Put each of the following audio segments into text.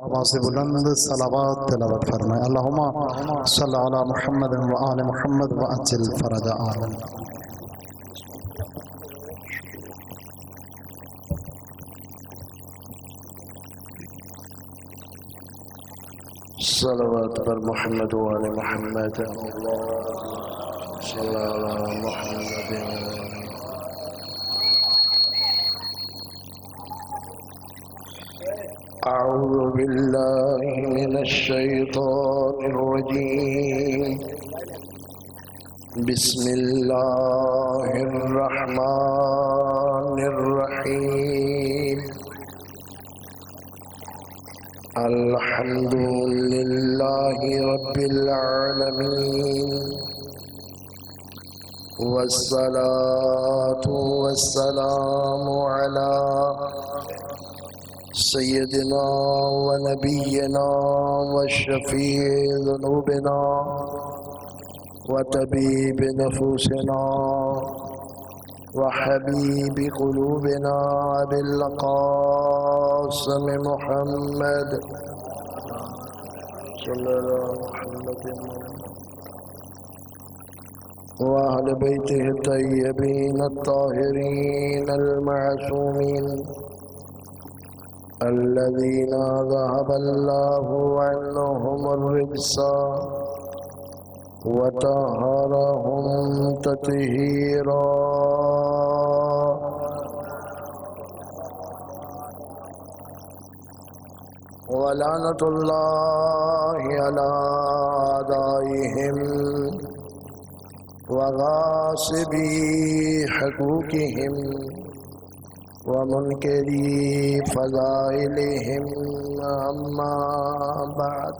آواز بلند صلوات تلاوت فرمائے. اللہم صلی علی محمد و آل محمد و عجل فرج آمین. صلوات پر محمد و آل محمد. اللہم صلی علی محمد. أعوذ بالله من الشيطان الرجيم. بسم الله الرحمن الرحيم. الحمد لله رب العالمين، والصلاة والسلام على سيدنا ونبينا وشفيع ذنوبنا وطبيب نفوسنا وحبيب قلوبنا أبي القاسم محمد صلى الله عليه وسلم وأهل بيته الطيبين الطاهرين المعصومين الذين ذهب الله عنهم الرجس وطهرهم تطهيرا. ولعنة الله على أعدائهم وغاصبي حقوقهم ومنكري فضائلهم. أما بعد،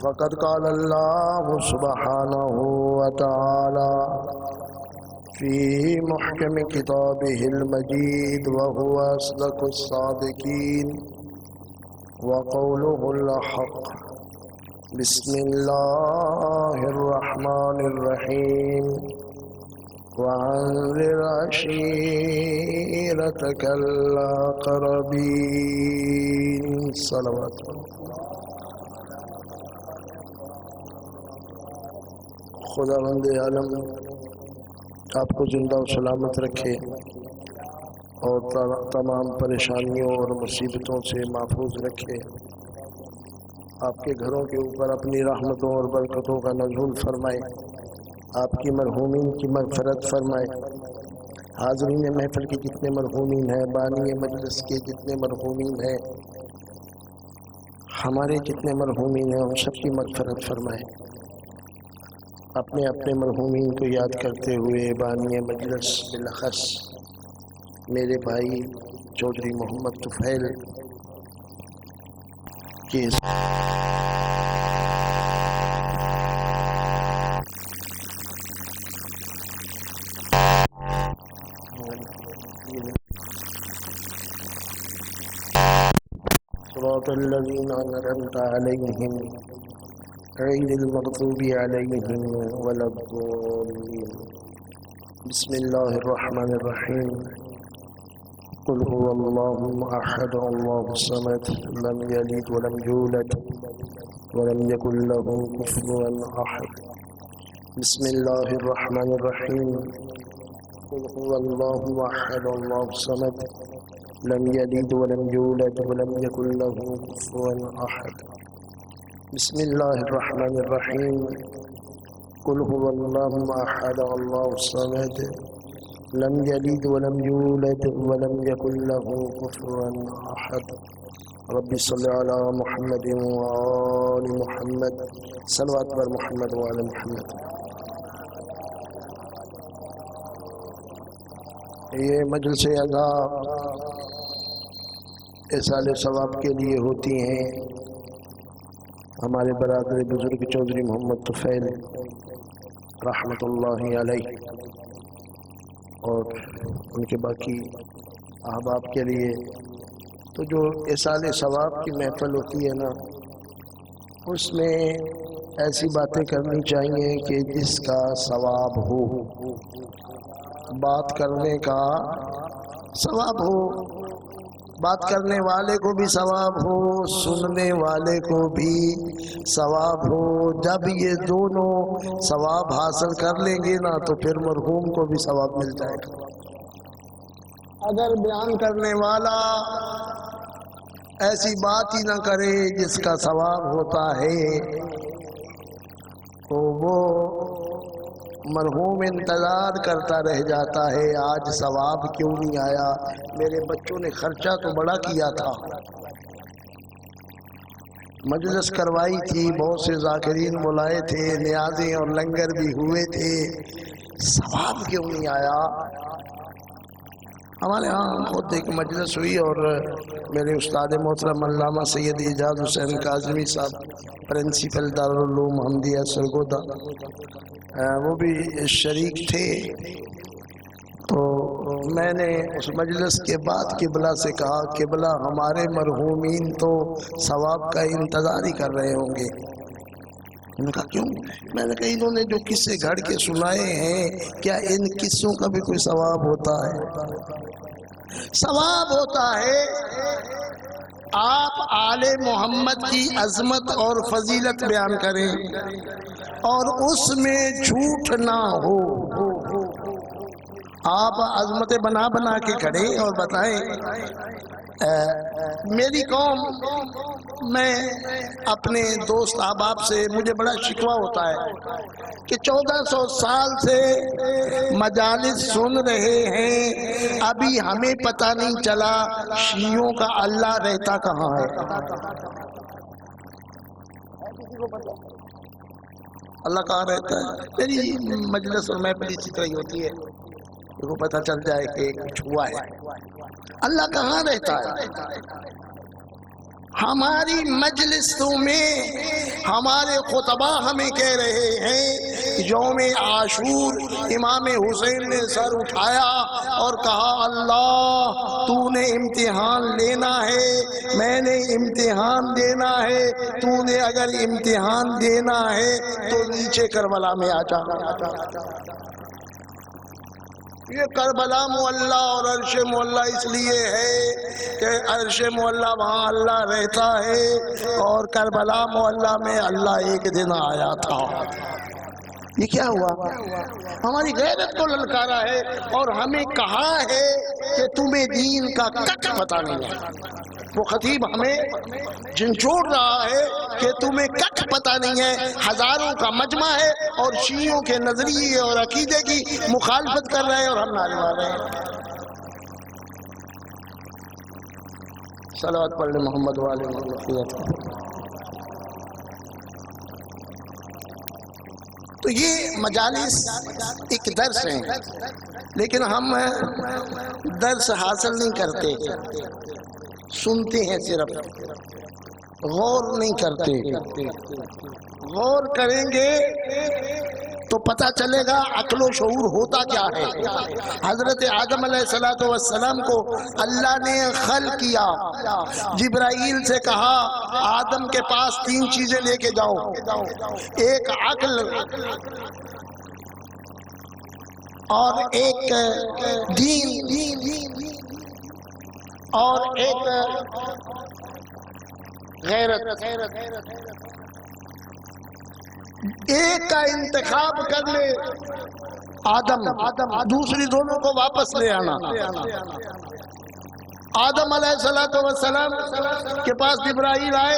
فقد قال الله سبحانه وتعالى في محكم كتابه المجيد وهو أصدق الصادقين وقوله الحق. بسم الله الرحمن الرحيم. وأنذر عشيرتك الأقربين. صلوات. خداوند عالم آپ کو زندہ و سلامت رکھے اور تمام پریشانیوں اور مصیبتوں سے محفوظ رکھے. آپ کے گھروں کے اوپر اپنی رحمتوں اور برکتوں کا نزول فرمائے. آپ کی مرحومین کی مغفرت فرمائے. حاضرین محفل کے جتنے مرحومین ہیں، بانی مجلس کے جتنے مرحومین ہیں، ہمارے جتنے مرحومین ہیں، ان سب کی مغفرت فرمائے. اپنے اپنے مرحومین کو یاد کرتے ہوئے بانی مجلس بالاخص میرے بھائی چودھری محمد طفیل کے صراط الذين أنعمت عليهم غير المغضوب عليهم ولا الضالين. بسم الله الرحمن الرحيم. قل هو الله أحد الله الصمد لم يلد ولم يولد ولم يكن له كفوا أحد. بسم الله الرحمن الرحيم. قل هو الله أحد الله الصمد لم يلد ولم يولد ولم يكن له كفوا أحد. بسم الله الرحمن الرحيم. قل هو الله أحد الله الصمد لم يلد ولم يولد ولم يكن له كفوا أحد. رب صل على محمد وآل محمد. صلوات بر محمد وآل محمد. یہ مجلس اعضا اصال ثواب کے لیے ہوتی ہیں. ہمارے برادر بزرگ چودھری محمد طفیل رحمۃ اللہ علیہ اور ان کے باقی احباب کے لیے. تو جو اصال ثواب کی محفل ہوتی ہے نا، اس میں ایسی باتیں کرنی چاہیے کہ جس کا ثواب ہو، بات کرنے کا ثواب ہو. بات کرنے والے کو بھی ثواب ہو، سننے والے کو بھی ثواب ہو۔ جب یہ دونوں ثواب حاصل کر لیں گے نا تو پھر مرحوم کو بھی ثواب مل جائے گا۔ اگر بیان کرنے والا ایسی بات ہی نہ کرے جس کا ثواب ہوتا ہے تو وہ مرحوم انتظار کرتا رہ جاتا ہے، آج ثواب کیوں نہیں آیا؟ میرے بچوں نے خرچہ تو بڑا کیا تھا، مجلس کروائی تھی، بہت سے ذاکرین بلائے تھے، نیازیں اور لنگر بھی ہوئے تھے، ثواب کیوں نہیں آیا؟ ہمارے ہاں خود ایک مجلس ہوئی اور میرے استاد محترم علامہ سید اعجاز حسین کاظمی صاحب پرنسپل دارالعلوم حمدیہ سرگودا وہ بھی شریک تھے۔ تو میں نے اس مجلس کے بعد قبلہ سے کہا، قبلہ ہمارے مرحومین تو ثواب کا انتظار ہی کر رہے ہوں گے۔ انہوں نے کہا کیوں؟ میں نے کہا انہوں نے جو قصے گھڑ کے سنائے ہیں کیا ان قصوں کا بھی کوئی ثواب ہوتا ہے؟ ثواب ہوتا ہے آپ آل محمد کی عظمت اور فضیلت بیان کریں اور اس میں جھوٹ نہ ہو۔ آپ عظمتیں بنا بنا کے کھڑے اور بتائیں میری قوم، میں اپنے دوست احباب سے مجھے بڑا شکوہ ہوتا ہے کہ 1400 سال سے مجالس سن رہے ہیں، ابھی ہمیں پتہ نہیں چلا شیعوں کا اللہ رہتا کہاں ہے۔ اللہ کہاں رہتا ہے؟ میری مجلس اور محفل اسی طرح ہی ہوتی ہے، کو پتہ چل جائے کہ کچھ ہوا ہے۔ اللہ کہاں رہتا ہے؟ ہماری مجلسوں میں ہمارے خطبہ ہمیں کہہ رہے ہیں یوم عاشور امام حسین نے سر اٹھایا اور کہا اللہ تو نے امتحان لینا ہے، میں نے امتحان دینا ہے، تو نے اگر امتحان دینا ہے تو نیچے کربلا میں آ جا۔ یہ کربلا معلیٰ اور عرش معلیٰ اس لیے ہے کہ عرش معلیٰ وہاں اللہ رہتا ہے اور کربلا معلیٰ میں اللہ ایک دن آیا تھا۔ یہ کیا ہوا؟ ہماری غیرت کو للکارا ہے اور ہمیں کہا ہے کہ تمہیں دین کا کچھ پتہ نہیں ہے۔ وہ خطیب ہمیں جھنجھوڑ رہا ہے کہ تمہیں کچھ پتہ نہیں ہے، ہزاروں کا مجمع ہے اور شیعوں کے نظریے اور عقیدے کی مخالفت کر رہے ہیں اور ہم نعرے مار رہے ہیں۔ صلوات پڑھ لیں محمد والے محمد۔ تو یہ مجالس ایک درس ہیں، لیکن ہم درس حاصل نہیں کرتے، سنتے ہیں، صرف غور نہیں کرتے۔ غور کریں گے تو پتہ چلے گا عقل و شعور ہوتا کیا ہے۔ حضرت آدم علیہ السلام کو اللہ نے خلق کیا، جبرائیل سے کہا آدم کے پاس 3 چیزیں لے کے جاؤ، ایک عقل اور ایک دین اور ایک غیرت۔ ایک کا انتخاب کر لے آدم، دوسری دونوں کو واپس لے آنا۔ آدم علیہ السلام کے پاس جبرائیل آئے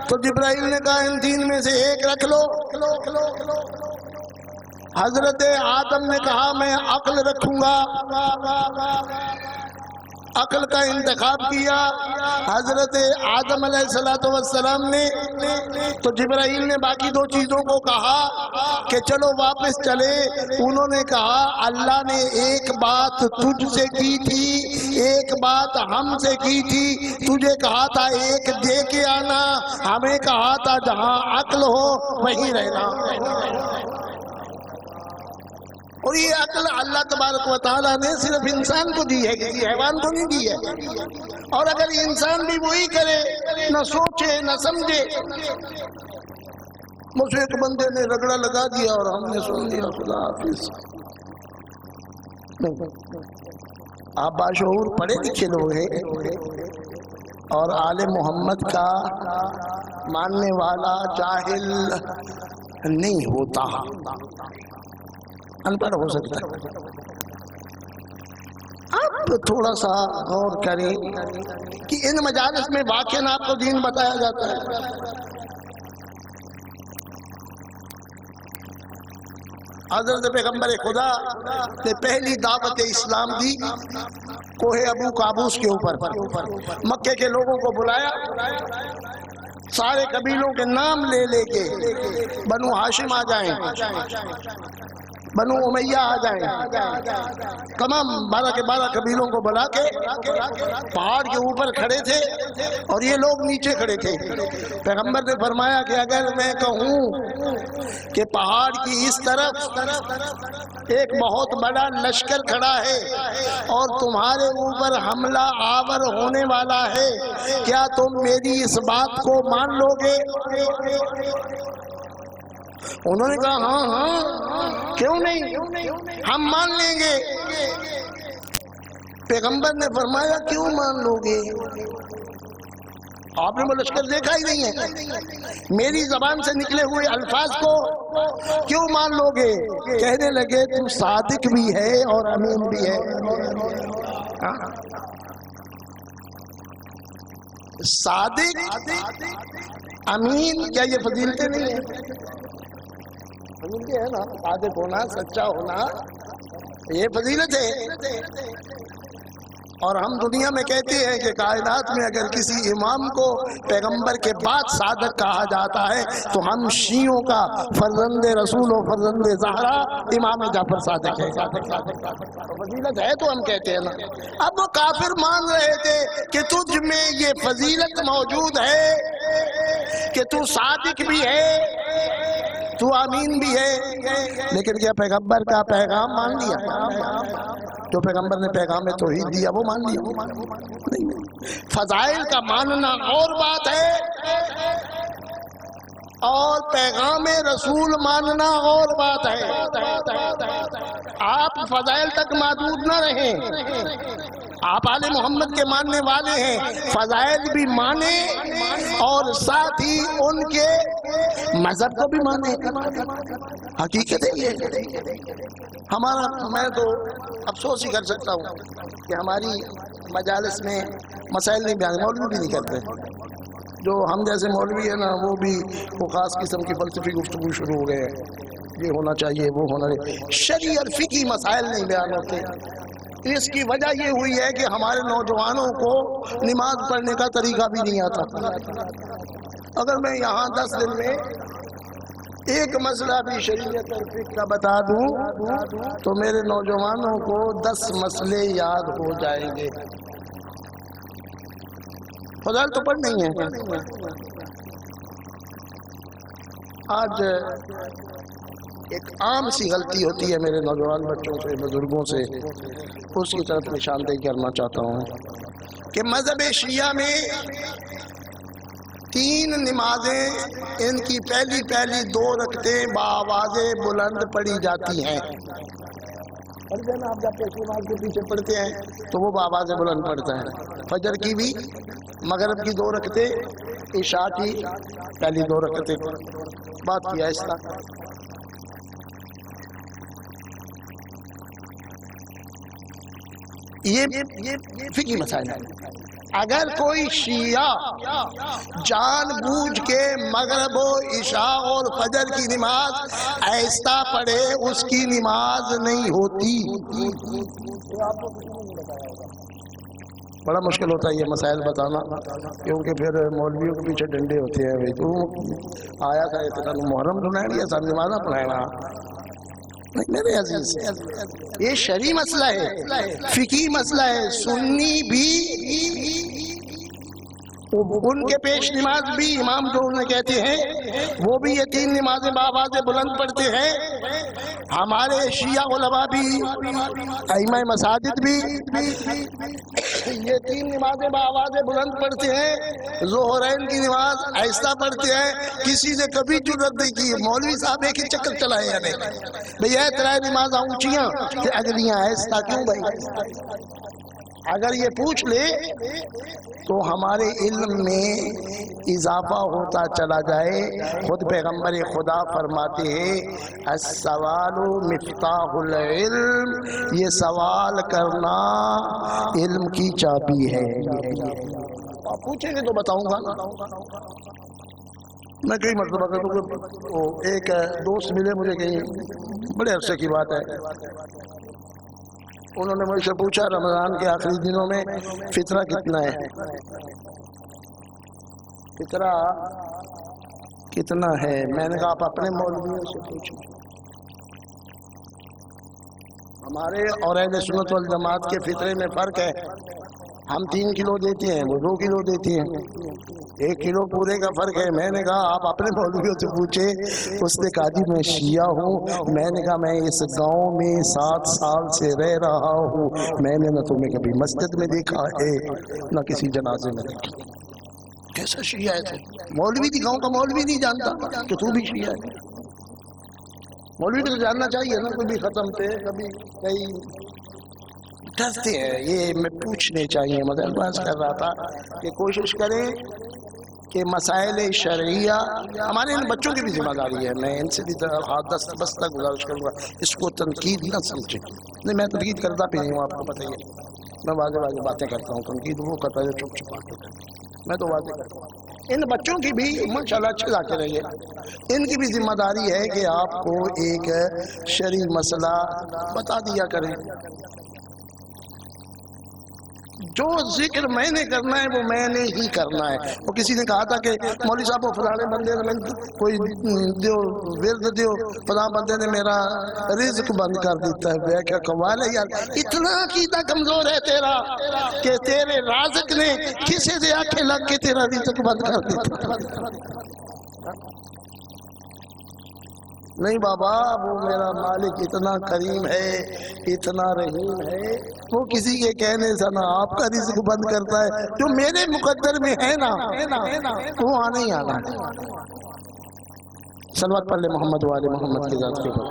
تو جبرائیل نے کہا ان 3 میں سے ایک رکھ لو۔ حضرت آدم نے کہا میں عقل رکھوں گا، عقل کا انتخاب کیا حضرت آدم علیہ السلام نے، تو جبرائیل نے باقی 2 چیزوں کو کہا کہ چلو واپس چلے۔ انہوں نے کہا اللہ نے ایک بات تجھ سے کی تھی، ایک بات ہم سے کی تھی، تجھے کہا تھا ایک دے کے آنا، ہمیں کہا تھا جہاں عقل ہو وہیں رہنا۔ اور یہ عقل اللہ تبارک و تعالیٰ نے صرف انسان کو دی ہے، کسی حیوان کو نہیں دی ہے۔ اور اگر انسان بھی وہی کرے، نہ سوچے نہ سمجھے، مجھے ایک بندے نے رگڑا لگا دیا اور ہم نے سن لیا خدا حافظ۔ آپ باشعور پڑھے لکھے لوگ ہیں اور آل محمد کا ماننے والا جاہل نہیں ہوتا، ان پڑھ ہو سکتا ہے۔ آپ تھوڑا سا غور کریں کہ ان مجالس میں واقعاً آپ کو دین بتایا جاتا ہے۔ حضرت پیغمبر خدا نے پہلی دعوت اسلام دی کوہ ابو قابوس کے اوپر، مکے کے لوگوں کو بلایا، سارے قبیلوں کے نام لے لے کے، بنو ہاشم آ جائیں، بنو امیہ آ جائیں، تمام 12 کے 12 قبیلوں کو بلا کے پہاڑ کے اوپر کھڑے تھے اور یہ لوگ نیچے کھڑے تھے۔ پیغمبر نے فرمایا کہ اگر میں کہوں کہ پہاڑ کی اس طرف ایک بہت بڑا لشکر کھڑا ہے اور تمہارے اوپر حملہ آور ہونے والا ہے، کیا تم میری اس بات کو مان لو گے؟ انہوں نے کہا ہاں ہاں کیوں نہیں، ہم مان لیں گے۔ پیغمبر نے فرمایا کیوں مان لو گے؟ آپ نے وہ لشکر دیکھا ہی نہیں ہے، میری زبان سے نکلے ہوئے الفاظ کو کیوں مان لو گے؟ کہنے لگے تم صادق بھی ہے اور امین بھی ہے۔ صادق امین کیا یہ فضیلتیں نہیں ہیں؟ فضیلتیں ہے نا، صادق ہونا، سچا ہونا، یہ فضیلت ہے۔ اور ہم دنیا میں کہتے ہیں کہ کائنات میں اگر کسی امام کو پیغمبر کے بعد صادق کہا جاتا ہے تو ہم شیعوں کا فرزند رسول و فرزند زہرا امام جعفر صادق ہے۔ فضیلت ہے تو ہم کہتے ہیں نا۔ اب وہ کافر مان رہے تھے کہ تجھ میں یہ فضیلت موجود ہے کہ تو صادق بھی ہے، تو امین بھی ہے، لیکن کیا پیغمبر کا پیغام مان لیا؟ جو پیغمبر نے پیغام توحید دیا وہ مان لیا؟ نہیں۔ فضائل کا ماننا اور بات ہے اور پیغام رسول ماننا اور بات ہے۔ آپ فضائل تک محدود نہ رہیں، آپ آل محمد کے ماننے والے ہیں، فضائل بھی مانیں اور ساتھ ہی ان کے مذہب کو بھی مانیں۔ حقیقت ہے یہ۔ ہمارا، میں تو افسوس ہی کر سکتا ہوں کہ ہماری مجالس میں مسائل نہیں بیان، مولوی بھی نہیں کرتے۔ جو ہم جیسے مولوی ہیں نا وہ بھی وہ خاص قسم کی فلسفی گفتگو شروع ہو گئے ہیں، یہ ہونا چاہیے وہ ہونا چاہیے، شرعی اور فقہی مسائل نہیں بیان ہوتے۔ اس کی وجہ یہ ہوئی ہے کہ ہمارے نوجوانوں کو نماز پڑھنے کا طریقہ بھی نہیں آتا۔ اگر میں یہاں 10 دن میں ایک مسئلہ بھی شریعت اور فقہ کا بتا دوں تو میرے نوجوانوں کو 10 مسئلے یاد ہو جائیں گے۔ فضائل تو پڑھ نہیں ہے۔ آج ایک عام سی غلطی ہوتی ہے میرے نوجوان بچوں سے، بزرگوں سے، اس کی طرف نشاندہی کرنا چاہتا ہوں کہ مذہب شیعہ میں 3 نمازیں ان کی پہلی 2 رکعتیں بآواز بلند پڑھی جاتی ہیں۔ آپ جب پیش نماز کے پیچھے پڑھتے ہیں تو وہ بآواز بلند پڑھتا ہے، فجر کی بھی، مغرب کی 2 رکعتیں، عشاء کی پہلی 2 رکعتیں۔ بات کیا اس طرح یہ فقہی مسائل ہے۔ اگر کوئی شیعہ جان بوجھ کے مغرب و عشاء اور فجر کی نماز ایسا پڑھے اس کی نماز نہیں ہوتی۔ بڑا مشکل ہوتا ہے یہ مسائل بتانا، کیونکہ پھر مولویوں کے پیچھے ڈنڈے ہوتے ہیں، بھائی تو آیا تھا اتنا محرم سنائے یا سب نمازہ پڑھائے۔ میرے عزیز یہ شرعی مسئلہ ہے، فقہی مسئلہ ہے۔ سنی بھی ان کے پیش نماز بھی امام جو انہیں کہتے ہیں وہ بھی یہ 3 نمازیں بآواز بلند پڑھتے ہیں۔ ہمارے شیعہ علماء بھی، ائمہ مساجد بھی یہ 3 نمازیں بآواز بلند پڑھتے ہیں۔ ظہرین کی نماز ایسا پڑھتے ہیں کسی نے کبھی جرأت نہیں کی مولوی صاحب ایک ہی چکر چلائے یا نہیں، بھئی اے ترائے نمازاں اونچیاں تے اگلیاں ایسا کیوں بھائی؟ اگر یہ پوچھ لے تو ہمارے علم میں اضافہ ہوتا چلا جائے. خود پیغمبر خدا فرماتے ہیں السوال مفتاح العلم، یہ سوال کرنا علم کی چابی ہے. آپ پوچھیں گے تو بتاؤں گا. میں کئی مرتبہ کہتا ہوں کہ ایک دوست ملے مجھے کہیں بڑے عرصے کی بات ہے، انہوں نے مجھ سے پوچھا رمضان کے آخری دنوں میں فطرہ کتنا ہے؟ فطرہ کتنا ہے؟ میں نے کہا آپ اپنے مولویوں سے پوچھیں. ہمارے اور اہل سنت والجماعت کے فطرے میں فرق ہے. ہم 3 کلو دیتے ہیں، وہ 2 کلو دیتے ہیں، 1 کلو پورے کا فرق ہے. میں نے کہا آپ اپنے مولویوں سے پوچھیں. اس نے کہا جی میں شیعہ ہوں. میں نے کہا میں اس گاؤں میں 7 سال سے رہ رہا ہوں، میں نے نہ تمہیں کبھی مسجد میں دیکھا ہے نہ کسی جنازے میں دیکھا. کیسا شیعہ ہے تو؟ مولوی دی گاؤں کا مولوی نہیں جانتا کہ تو بھی شیعہ ہے. مولوی تو جاننا چاہیے نا. کبھی ختم تھے، کبھی کئی ڈرتے ہیں. یہ میں پوچھنے چاہیے. مگر بات کر رہا تھا کہ کوشش کریں کہ مسائل شرعیہ ہمارے ان بچوں کی بھی ذمہ داری ہے. میں ان سے بھی دست بستہ گزارش کروں گا اس کو تنقید نہ سمجھیں. نہیں میں تنقید کرتا بھی نہیں ہوں، آپ کو پتہ ہی ہے. میں واضح واضح باتیں کرتا ہوں. تنقید وہ کرتا ہے جو چپ چھپا کے کرتا ہے. میں تو واضح کرتا ہوں. ان بچوں کی بھی ماشاءاللہ اچھے لاتے رہیے. ان کی بھی ذمہ داری ہے کہ آپ کو ایک شرعی مسئلہ بتا دیا کریں. جو ذکر میں نے کرنا ہے وہ میں نے ہی کرنا ہے. وہ کسی نے کہا تھا کہ مولوی صاحب وہ فلانے بندے نے کوئی دیو ورد دیو، فلاں بندے نے میرا رزق بند کر دیتا ہے. میں کیا کمال ہے یار، اتنا عقیدہ کمزور ہے تیرا کہ تیرے رازق نے کسی سے آنکھیں لگ کے تیرا رزق بند کر دیتا. نہیں بابا، وہ میرا مالک اتنا کریم ہے، اتنا رحیم ہے، وہ کسی کے کہنے سے نہ آپ کا رزق بند کرتا ہے. جو میرے مقدر میں ہے نا وہ آنا ہی آنا ہے. صلوات پڑھ لے محمد و آل محمد کی ذات کے اوپر.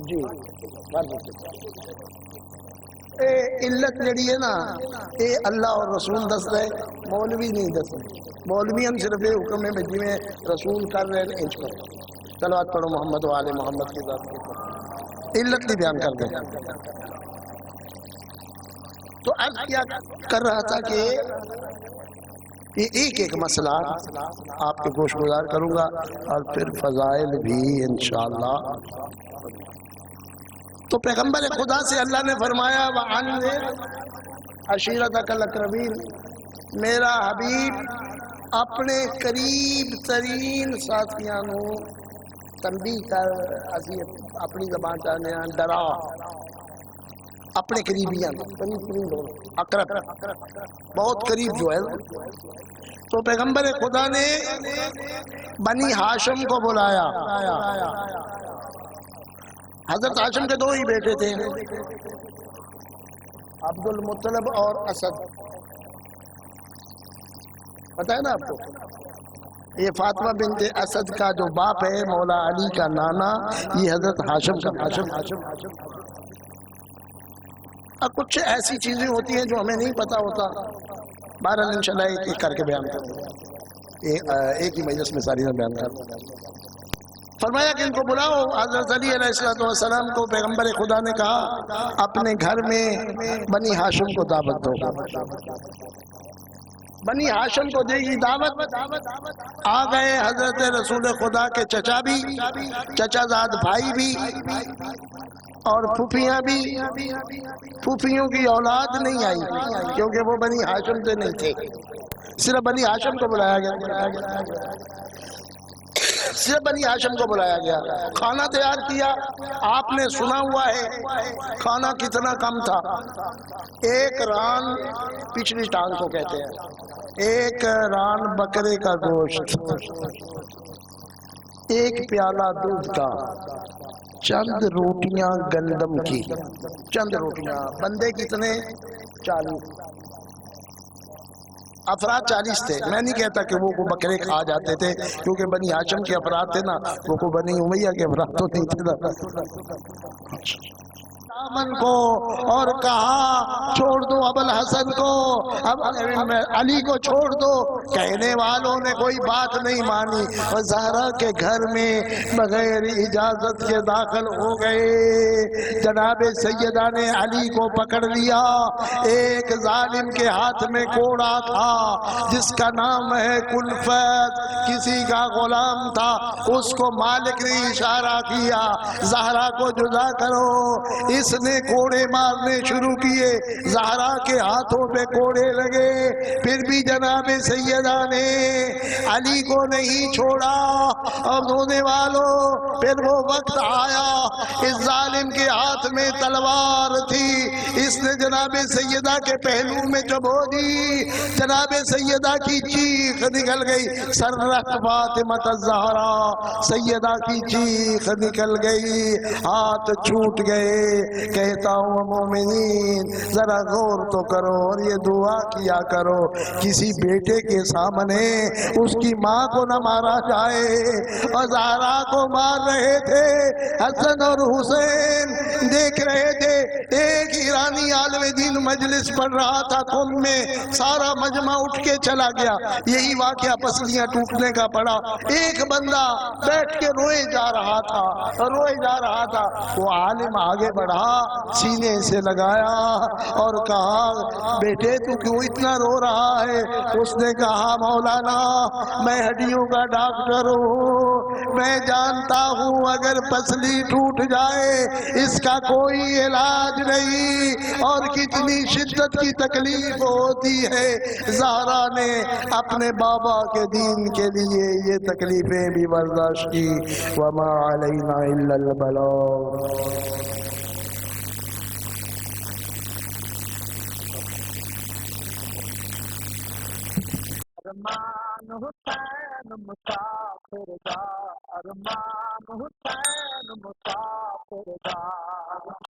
جی علت جڑی ہے نا اے اللہ اور رسول دس ہے، مولوی نہیں دس. مولوی ہم صرف یہ حکم ہے جی میں رسول کر رہے ہیں انچ کرو. صلوات پڑھو محمد و آل محمد کی ذات کے اوپر. علت نہیں بیان کر دیں. تو عرض کیا کر رہا تھا کہ یہ ایک مسئلہ آپ کے گوش گزار کروں گا اور پھر فضائل بھی انشاءاللہ. تو پیغمبر خدا سے اللہ نے فرمایا وَعَنْذِرْ عَشِيرَتَكَ الْأَقْرَبِينَ، میرا حبیب اپنے قریب ترین ساتھیاں نو تنبیہ کر، اپنی زبان چاہنے ڈرا اپنے قریبیاں. قریب قریب اقرب بہت قریب جو ہے. تو پیغمبر خدا نے بنی ہاشم کو بلایا. حضرت ہاشم کے 2 ہی بیٹے تھے، عبد المطلب اور اسد. پتہ ہے نا آپ کو، یہ فاطمہ بنت اسد کا جو باپ ہے مولا علی کا نانا، یہ حضرت ہاشم کا ہاشم. اب کچھ ایسی چیزیں ہوتی ہیں جو ہمیں نہیں پتا ہوتا. بہرحال انشاءاللہ ایک ایک کر کے بیان کروں گا، ایک ہی مجلس میں ساری میں بیان کروں گا. فرمایا کہ ان کو بلاؤ. حضرت علی علیہ السلام کو پیغمبر خدا نے کہا اپنے گھر میں بنی ہاشم کو دعوت دو. بنی ہاشم کو دے گی دعوت. آ گئے حضرت رسول خدا کے چچا بھی، چچا زاد بھائی بھی، اور پھوپھیاں بھی. پھوپھیوں کی اولاد نہیں آئی کیونکہ وہ بنی ہاشم سے نہیں تھے. صرف بنی ہاشم کو بلایا گیا. صرف بنی ہاشم کو بلایا گیا. کھانا تیار کیا. آپ نے سنا ہوا ہے کھانا کتنا کم تھا. 1 ران پچھلی ٹانگ کو کہتے ہیں، 1 ران بکرے کا گوشت، 1 پیالہ دودھ کا، چند روٹیاں گندم کی، چند روٹیاں. بندے کتنے؟ 40. افراد 40 تھے. میں نہیں کہتا کہ وہ کو بکرے کھا جاتے تھے کیونکہ بنی ہاشم کے افراد تھے نا، وہ کو بنی امیہ کے افراد تو نہیں تھے نا. دامن کو اور کہا چھوڑ دو ابو الحسن کو، اب علی کو چھوڑ دو. کہنے والوں نے کوئی بات نہیں مانی اور زہرا کے گھر میں بغیر اجازت کے داخل ہو گئے. جناب سیدہ نے علی کو پکڑ لیا. ایک ظالم کے ہاتھ میں کوڑا تھا جس کا نام ہے کلفت، کسی کا غلام تھا. اس کو مالک نے اشارہ کیا زہرا کو جدا کرو. اس نے کوڑے مارنے شروع کیے، زہرا کے ہاتھوں پہ کوڑے لگے. پھر بھی جناب سیدہ نے علی کو نہیں چھوڑا. اب رونے والوں، پھر وہ وقت آیا، اس ظالم کے ہاتھ میں تلوار تھی. اس نے جناب سیدہ کے پہلو میں چبو دی. جناب سیدہ کی چیخ نکل گئی، سرت فاطمہ الزہرا، سیدہ کی چیخ نکل گئی، ہاتھ چھوٹ گئے. کہتا ہوں مومنین ذرا غور تو کرو اور یہ دعا کیا کرو، کسی بیٹے کے سامنے اس کی ماں کو نہ مارا جائے. اور زہرا کو مار رہے تھے، حسن اور حسین دیکھ رہے تھے. ایک ایرانی عالم دین مجلس پڑھ رہا تھا قم میں، سارا مجمع اٹھ کے چلا گیا. یہی واقعہ پسلیاں ٹوٹنے کا پڑا. ایک بندہ بیٹھ کے روئے جا رہا تھا، روئے جا رہا تھا. وہ عالم آگے بڑھا، سینے سے لگایا اور کہا بیٹے تو کیوں اتنا رو رہا ہے؟ اس نے کہا مولانا میں ہڈیوں کا ڈاکٹر ہوں، میں جانتا ہوں اگر پسلی ٹوٹ جائے اس کا کوئی علاج نہیں اور کتنی شدت کی تکلیف ہوتی ہے. زہرا نے اپنے بابا کے دین کے لیے یہ تکلیفیں بھی برداشت کی. وما علینا الا البلاغ. ارمان حسین مسافر دا، ارمان حسین مسافر دا.